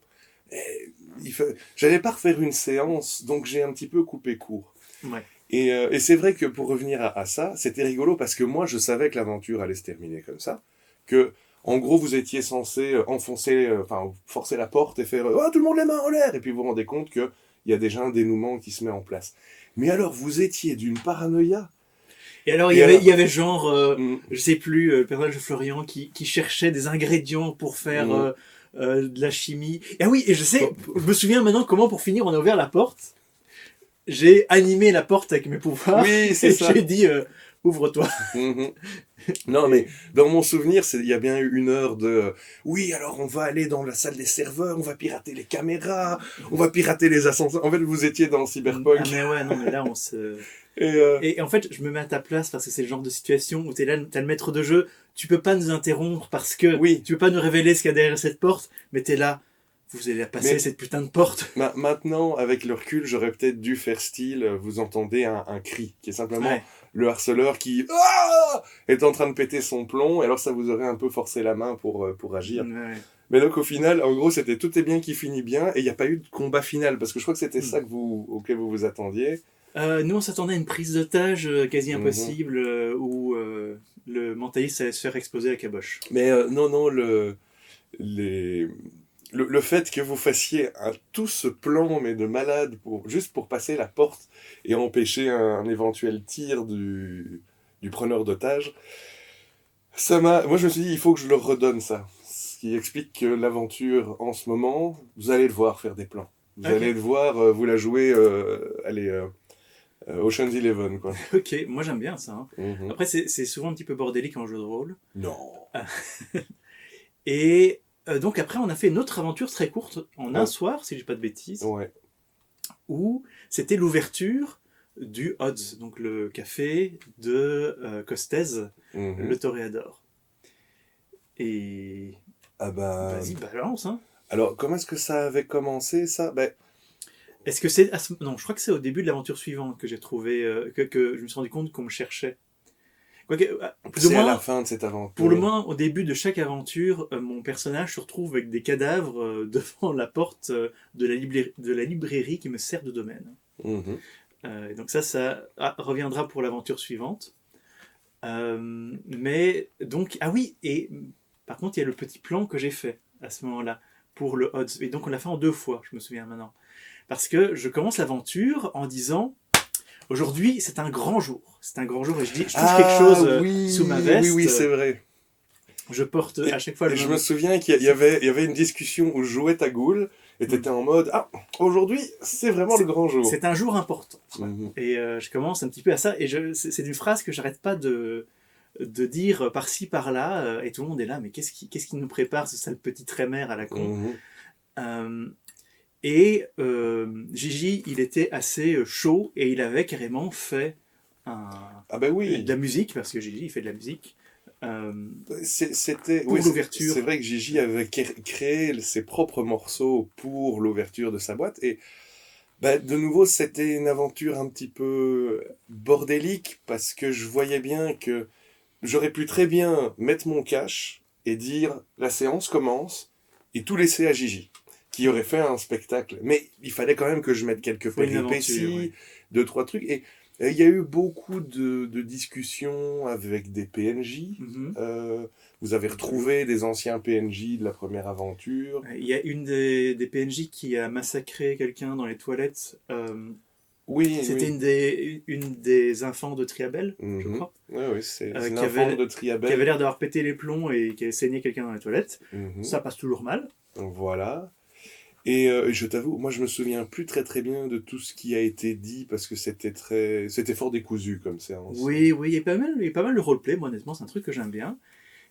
J'allais pas refaire une séance, donc j'ai un petit peu coupé court. Ouais. Et c'est vrai que pour revenir à ça, c'était rigolo parce que moi, je savais que l'aventure allait se terminer comme ça. Que, en gros, vous étiez censé forcer la porte et faire « Oh, tout le monde les mains en l'air !» Et puis vous vous rendez compte qu'il y a déjà un dénouement qui se met en place. Mais alors, vous étiez d'une paranoïa. Et alors, il y avait genre, je sais plus, le personnage de Florian qui cherchait des ingrédients pour faire de la chimie. Et oui, et je me souviens maintenant comment, pour finir, on a ouvert la porte. J'ai animé la porte avec mes pouvoirs. Oui, c'est ça. J'ai dit, ouvre-toi. Non, mais dans mon souvenir, il y a bien eu 1 heure de oui, alors on va aller dans la salle des serveurs, on va pirater les caméras, on va pirater les ascenseurs. En fait, vous étiez dans Cyberpunk. Ah, mais ouais, non, mais là, on se. Et en fait, je me mets à ta place parce que c'est le genre de situation où t'es là, t'as le maître de jeu, tu peux pas nous interrompre parce que tu peux pas nous révéler ce qu'il y a derrière cette porte, mais t'es là, vous allez passer cette putain de porte. Maintenant, avec le recul, j'aurais peut-être dû faire style, vous entendez un cri, qui est simplement le harceleur qui est en train de péter son plomb, et alors ça vous aurait un peu forcé la main pour agir. Ouais. Mais donc au final, en gros, c'était tout est bien qui finit bien, et il n'y a pas eu de combat final, parce que je crois que c'était ça auquel vous vous attendiez. Nous, on s'attendait à une prise d'otage quasi impossible, où le mentaliste allait se faire exploser la caboche. Mais non, le fait que vous fassiez tout ce plan, mais de malade, juste pour passer la porte et empêcher un éventuel tir du preneur d'otage, moi je me suis dit, il faut que je leur redonne ça. Ce qui explique que l'aventure, en ce moment, vous allez le voir faire des plans. Vous allez le voir, vous la jouer, Ocean's 11, quoi. Ok, moi j'aime bien ça. Hein. Après, c'est souvent un petit peu bordélique en jeu de rôle. Non. Et donc après, on a fait une autre aventure très courte, en un soir, si je dis pas de bêtises, où c'était l'ouverture du Odds, donc le café de Costez, le Toréador. Et... vas-y, balance, hein. Alors, comment est-ce que ça avait commencé, ça? Est-ce que c'est... Non, je crois que c'est au début de l'aventure suivante que j'ai trouvé... que je me suis rendu compte qu'on me cherchait. C'est à la fin de cette aventure. Pour le moins, au début de chaque aventure, mon personnage se retrouve avec des cadavres devant la porte de la librairie qui me sert de domaine. Donc ça reviendra pour l'aventure suivante. Mais donc... Ah oui, et par contre, il y a le petit plan que j'ai fait à ce moment-là pour le Odds. Et donc on l'a fait en 2 fois, je me souviens maintenant. Parce que je commence l'aventure en disant... Aujourd'hui, c'est un grand jour. C'est un grand jour et je touche quelque chose sous ma veste. Oui, c'est vrai. Je porte à chaque fois le Je me souviens qu'il y avait une discussion où je jouais ta goule et t'étais en mode aujourd'hui, c'est vraiment le grand jour. C'est un jour important. Et je commence un petit peu à ça. Et c'est une phrase que j'arrête pas de de dire par-ci, par-là, et tout le monde est là, mais qu'est-ce qui nous prépare, ce sale petit trémère à la con. Mhm. Gigi, il était assez chaud et il avait carrément fait Ah ben oui. de la musique, parce que Gigi, il fait de la musique. C'était Pour l'ouverture. C'est vrai que Gigi avait créé ses propres morceaux pour l'ouverture de sa boîte. Et bah, de nouveau, c'était une aventure un petit peu bordélique parce que je voyais bien que j'aurais pu très bien mettre mon cash et dire la séance commence et tout laisser à Gigi, qui aurait fait un spectacle. Mais il fallait quand même que je mette quelques Faut une péripéties, aventure, oui. 2, 3 trucs. Et il y a eu beaucoup de discussions avec des PNJ. Mhm. Vous avez retrouvé des anciens PNJ de la première aventure. Il y a une des PNJ qui a massacré quelqu'un dans les toilettes. Oui, C'était oui. une des enfants de Triabel, je Mhm. crois, Oui, oui, c'est une qui enfant avait, de qui Triabel. avait l'air d'avoir pété les plombs et qui avait saigné quelqu'un dans les toilettes. Mhm. Ça passe toujours mal. Voilà. Et je t'avoue, moi je me souviens plus très très bien de tout ce qui a été dit parce que c'était fort décousu comme séance. Oui, oui, il y a pas mal de roleplay, moi honnêtement, c'est un truc que j'aime bien.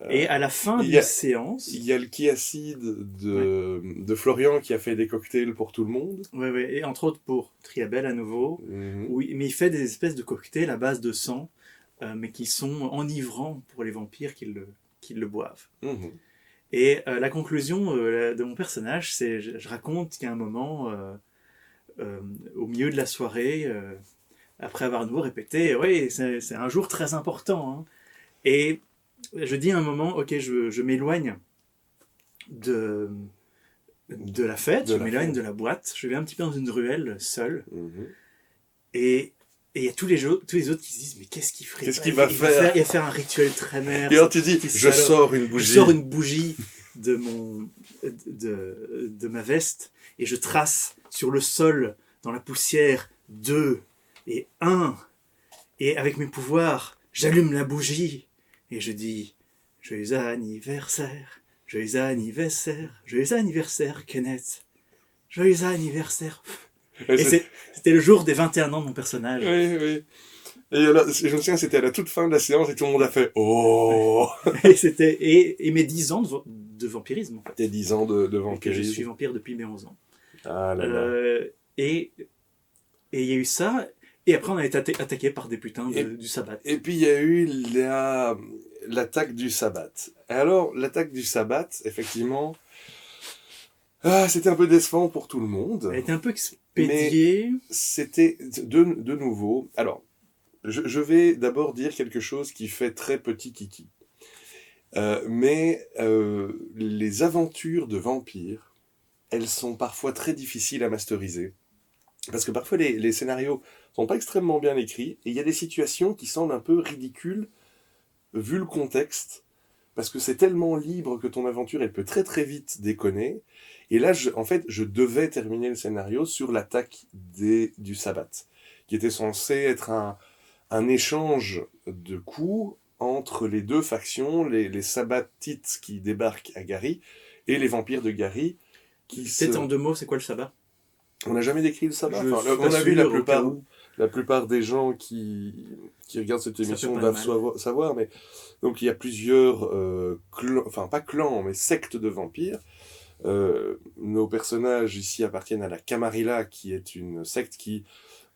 Et à la fin il y d'une a- séance, Il y a le qui acide ouais, de Florian qui a fait des cocktails pour tout le monde. ouais, ouais, et entre autres pour Triabel à nouveau, Mhm. oui, mais il fait des espèces de cocktails à base de sang, mais qui sont enivrants pour les vampires qui le boivent. Mhm. Et la conclusion de mon personnage, c'est je raconte qu'à un moment, euh, au milieu de la soirée, après avoir à nouveau répété, oui, c'est un jour très important, hein. Et je dis à un moment, ok, je m'éloigne de, de la fête, De je la m'éloigne fête. de la boîte, je vais un petit peu dans une ruelle, seul, Mhm. et il y a tous les autres qui se disent, mais qu'est-ce qu'il ferait? Qu'est-ce qu'il va faire? Il va faire un rituel très mère, Et alors tu dis, petit je salaud. sors une Je bougie. sors une bougie de ma veste et je trace sur le sol, dans la poussière, 2 et 1. Et avec mes pouvoirs, j'allume la bougie et je dis joyeux anniversaire, joyeux anniversaire, joyeux anniversaire, Kenneth. Joyeux anniversaire. Et Et c'était le jour des 21 ans de mon personnage. Oui, oui. Et alors, je me souviens, c'était à la toute fin de la séance et tout le monde a fait Oh. Et mes 10 ans de vampirisme, en fait. Tes 10 ans de Et que je vampirisme. suis vampire depuis mes 11 ans. Ah là là. Et il y a eu ça, et après on a été attaqué par des putains du sabbat. Et puis il y a eu l'attaque du sabbat. Et alors, l'attaque du sabbat, effectivement, c'était un peu décevant pour tout le monde. Elle était un peu expédiée. C'était de nouveau. Alors, je vais d'abord dire quelque chose qui fait très petit kiki. Mais les aventures de vampires, elles sont parfois très difficiles à masteriser. Parce que parfois les scénarios sont pas extrêmement bien écrits, et il y a des situations qui semblent un peu ridicules, vu le contexte, parce que c'est tellement libre que ton aventure, elle peut très très vite déconner. Et là, en fait, je devais terminer le scénario sur l'attaque du sabbat, qui était censé être un échange de coups entre les deux factions, les sabbatites qui débarquent à Gary, et les vampires de Gary, qui Peut-être en 2 mots, c'est quoi le sabbat? On n'a jamais décrit le sabbat. Je Enfin, suis on pas a vu sûr, au cas où. la plupart des gens qui regardent cette Ça fait émission pas de doivent mal. savoir, mais donc il y a plusieurs clans, enfin pas clans, mais sectes de vampires. Nos personnages ici appartiennent à la Camarilla, qui est une secte qui,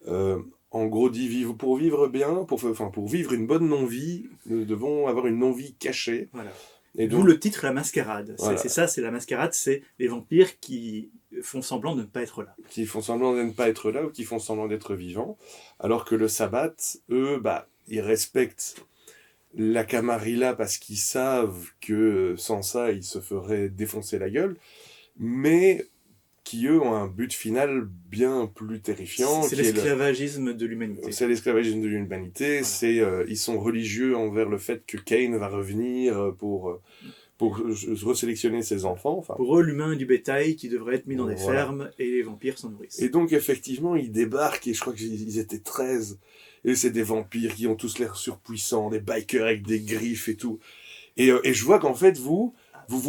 en gros, dit pour vivre bien, pour vivre une bonne non-vie, nous devons avoir une non-vie cachée. Voilà. Et D'où donc, le titre La Mascarade. voilà, C'est ça, c'est la mascarade, c'est les vampires qui font semblant de ne pas être là. qui font semblant de ne pas être là ou qui font semblant d'être vivants, alors que le sabbat, eux, ils respectent la Camarilla parce qu'ils savent que sans ça, ils se feraient défoncer la gueule, mais qui, eux, ont un but final bien plus terrifiant. C'est l'esclavagisme de l'humanité. C'est l'esclavagisme de l'humanité, Voilà. ils sont religieux envers le fait que Cain va revenir pour resélectionner ses enfants. Enfin, Pour eux, l'humain est du bétail qui devrait être mis dans des voilà. fermes et les vampires s'en nourrissent. Et donc, effectivement, ils débarquent, et je crois qu'ils étaient 13. Et c'est des vampires qui ont tous l'air surpuissants, des bikers avec des griffes et tout. Et je vois qu'en fait, vous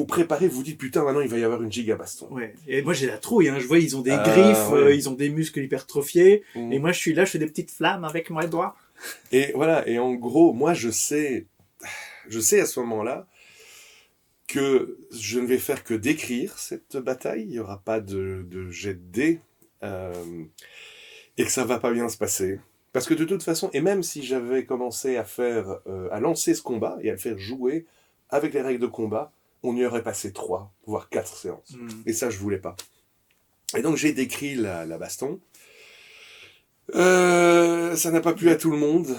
préparez, vous dites, putain, maintenant, il va y avoir une giga baston. Ouais. Et moi, j'ai la trouille, hein. Je vois, ils ont des Ah, griffes, ouais. ils ont des muscles hypertrophiés. Mhm. Et moi, je suis là, je fais des petites flammes avec mes doigts. Et voilà, et en gros, moi, je sais je sais à ce moment-là que je ne vais faire que décrire cette bataille, il n'y aura pas de jet de dés, et que ça va pas bien se passer. Parce que de toute façon, et même si j'avais commencé à lancer ce combat et à le faire jouer avec les règles de combat, on y aurait passé 3, voire 4 séances. Et ça, je voulais pas. Et donc j'ai décrit la baston. Ça n'a pas plu à tout le monde,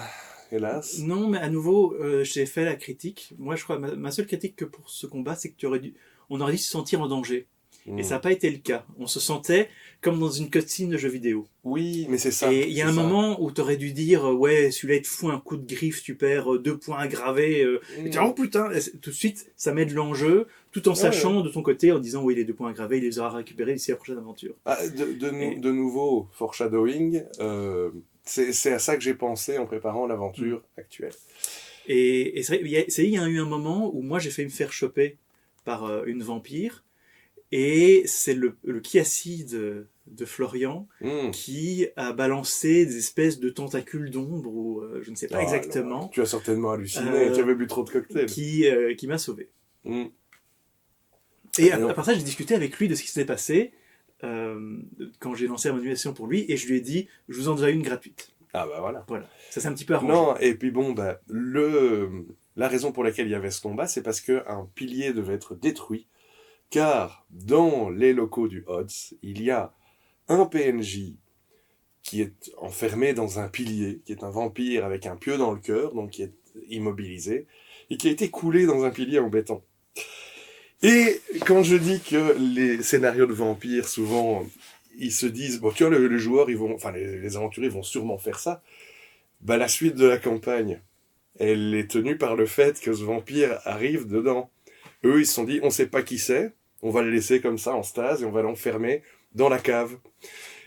hélas. Non, mais à nouveau, j'ai fait la critique. Moi, je crois, ma seule critique que pour ce combat, c'est que on aurait dû se sentir en danger. Et ça n'a pas été le cas. On se sentait comme dans une cutscene de jeu vidéo. Oui, mais c'est ça. Et il y a un moment où tu aurais dû dire, ouais, celui-là, il te fout un coup de griffe, tu perds 2 points gravés. Et tu dis, oh putain, et tout de suite, ça met de l'enjeu, tout en sachant de ton côté, en disant, oui, les 2 points gravés, il les aura récupérés d'ici la prochaine aventure. De nouveau, foreshadowing, c'est à ça que j'ai pensé en préparant l'aventure actuelle. Et c'est vrai, il y a eu un moment où moi, j'ai failli me faire choper par une vampire. Et c'est le Kiassi de Florian qui a balancé des espèces de tentacules d'ombre, ou je ne sais pas exactement. Non. Tu as certainement halluciné, tu avais bu trop de cocktails. Qui m'a sauvé. Et à part ça, j'ai discuté avec lui de ce qui s'était passé quand j'ai lancé la modulation pour lui, et je lui ai dit, je vous en donnerai une gratuite. Ah bah voilà. Ça s'est un petit peu arrangé. Non, et puis bon, la raison pour laquelle il y avait ce combat, c'est parce qu'un pilier devait être détruit. Car dans les locaux du Odds, il y a un PNJ qui est enfermé dans un pilier, qui est un vampire avec un pieu dans le cœur, donc qui est immobilisé, et qui a été coulé dans un pilier en béton. Et quand je dis que les scénarios de vampires, souvent, ils se disent, bon, tu vois, les joueurs, les aventuriers vont sûrement faire ça, bah la suite de la campagne, elle est tenue par le fait que ce vampire arrive dedans. Eux, ils se sont dit, on sait pas qui c'est, on va le laisser comme ça en stase et on va l'enfermer dans la cave.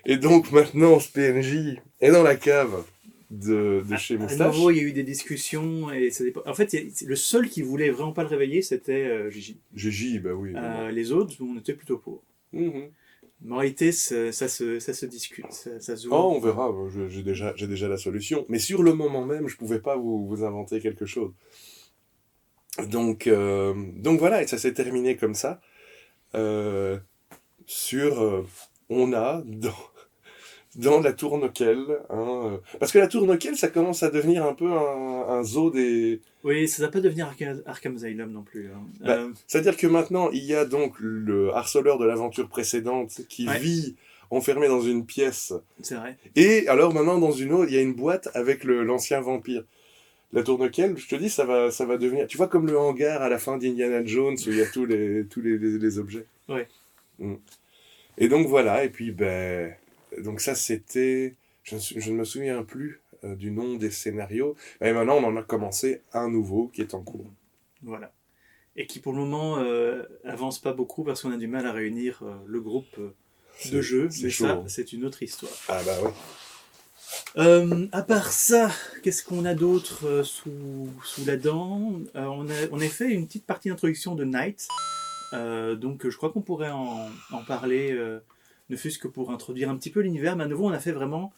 Et donc maintenant, ce PNJ est dans la cave de chez Moustache. À nouveau, il y a eu des discussions. Et ça dépend. En fait, le seul qui voulait vraiment pas le réveiller, c'était Gigi. Gigi, bah oui. Les autres, on était plutôt pour. En réalité, ça se discute. Ça se on verra. J'ai déjà la solution. Mais sur le moment même, je pouvais pas vous inventer quelque chose. Donc voilà, et ça s'est terminé comme ça. On a dans la Tournoquelle, parce que la Tournoquelle, ça commence à devenir un peu un zoo des... Oui, ça ne va pas devenir Arkham Asylum non plus. C'est-à-dire que maintenant, il y a donc le harceleur de l'aventure précédente qui vit enfermé dans une pièce. C'est vrai. Et alors maintenant, dans une autre, il y a une boîte avec l'ancien vampire. La Tournoquelle, je te dis, ça va devenir... Tu vois, comme le hangar à la fin d'Indiana Jones, où il y a tous les objets. Ouais. Et donc voilà, et puis donc ça c'était... Je ne me souviens plus du nom des scénarios. Et maintenant, on en a commencé un nouveau qui est en cours. Voilà. Et qui pour le moment avance pas beaucoup parce qu'on a du mal à réunir le groupe de jeu. Mais chaud. Ça, c'est une autre histoire. Ah bah ouais. À part ça, qu'est-ce qu'on a d'autre sous la dent on a fait une petite partie d'introduction de Night. Donc je crois qu'on pourrait en parler, ne fût-ce que pour introduire un petit peu l'univers. Mais à nouveau, on a fait vraiment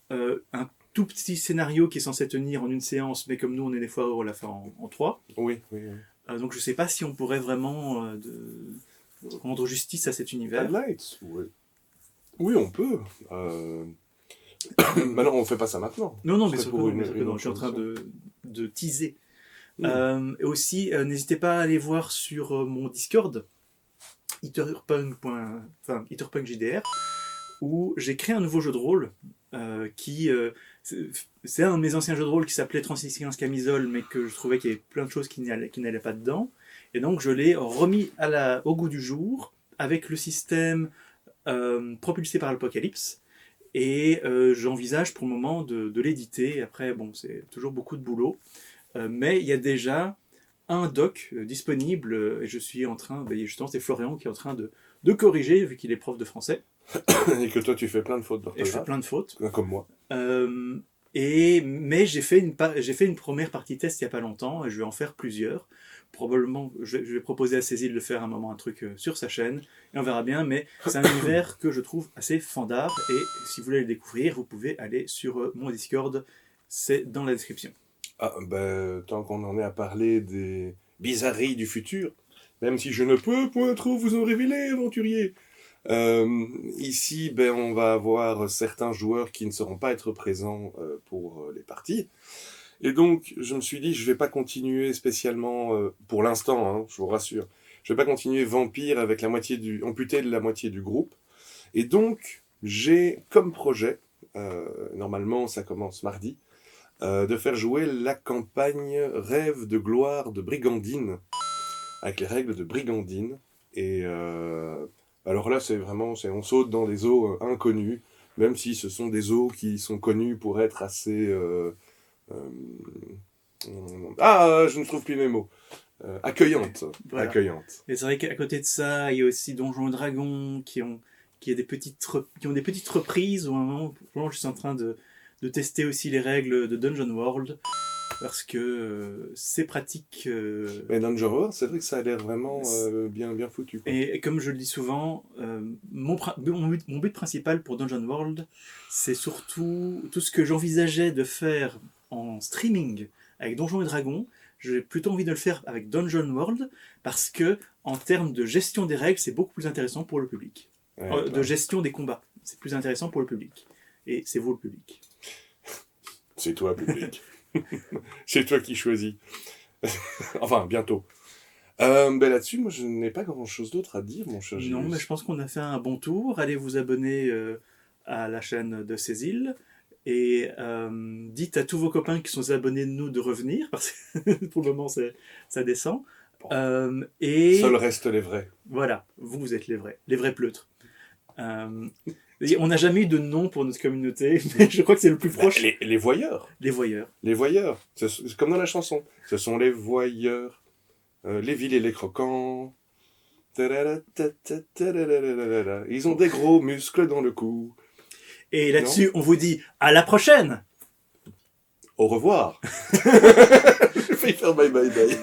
un tout petit scénario qui est censé tenir en une séance, mais comme nous, on est des fois, on l'a fait en 3. Oui. Donc je ne sais pas si on pourrait vraiment rendre justice à cet univers. Night, oui, on peut. Maintenant, on ne fait pas ça maintenant. Non, mais je suis en train de teaser. Et aussi, n'hésitez pas à aller voir sur mon Discord, Etherpunk JDR, où j'ai créé un nouveau jeu de rôle c'est un de mes anciens jeux de rôle qui s'appelait 3615 Camisole, mais que je trouvais qu'il y avait plein de choses qui n'allaient pas dedans. Et donc, je l'ai remis au goût du jour avec le système propulsé par l'Apocalypse. Et j'envisage pour le moment de l'éditer. Après, bon, c'est toujours beaucoup de boulot. Mais il y a déjà un doc disponible et je suis en train, justement c'est Florian qui est en train de corriger vu qu'il est prof de français. Et que toi tu fais plein de fautes d'orthographe. Et je fais plein de fautes. Comme moi. Mais j'ai fait une première partie test il n'y a pas longtemps et je vais en faire plusieurs. Probablement, je vais proposer à Cécile de faire un moment un truc sur sa chaîne et on verra bien, mais c'est un univers que je trouve assez fandard et si vous voulez le découvrir, vous pouvez aller sur mon Discord, c'est dans la description. Ah, ben, tant qu'on en est à parler des bizarreries du futur, même si je ne peux point trop vous en révéler, aventurier. Ici, ben, on va avoir certains joueurs qui ne sauront pas être présents pour les parties. Et donc, je me suis dit, je vais pas continuer spécialement, pour l'instant, hein, je vous rassure, je vais pas continuer Vampire avec amputé de la moitié du groupe. Et donc, j'ai comme projet, normalement ça commence mardi, de faire jouer la campagne Rêve de gloire de Brigandine, avec les règles de Brigandine. Et alors là, on saute dans des eaux inconnues, même si ce sont des eaux qui sont connues pour être assez... euh, je ne trouve plus mes mots. Accueillantes. Voilà. Accueillantes. Et c'est vrai qu'à côté de ça, il y a aussi Donjons et Dragons qui ont des petites reprises où à un moment, je suis en train de tester aussi les règles de Dungeon World parce que c'est pratique. Mais Dungeon World, c'est vrai que ça a l'air vraiment bien, bien foutu, quoi. Et comme je le dis souvent, mon but principal pour Dungeon World, c'est surtout tout ce que j'envisageais de faire en streaming avec Donjons et Dragons. J'ai plutôt envie de le faire avec Dungeon World parce que, en termes de gestion des règles, c'est beaucoup plus intéressant pour le public. Ouais, De gestion des combats, c'est plus intéressant pour le public. Et c'est vous le public. C'est toi, public. C'est toi qui choisis. Enfin, bientôt. Ben là-dessus, moi, je n'ai pas grand-chose d'autre à dire, mon cher Gilles. Non, mais je pense qu'on a fait un bon tour. Allez vous abonner à la chaîne de Cécile. Et dites à tous vos copains qui sont abonnés de nous de revenir, parce que pour le moment ça descend. Et Seuls restent les vrais. voilà, vous êtes les vrais pleutres. On n'a jamais eu de nom pour notre communauté, mais je crois que c'est le plus proche. Les voyeurs. Les voyeurs. Les voyeurs. C'est comme dans la chanson. Ce sont les voyeurs. Les villes et les croquants. Ils ont des gros muscles dans le cou. Et là-dessus, on vous dit à la prochaine. Au revoir. Je vais faire bye bye bye.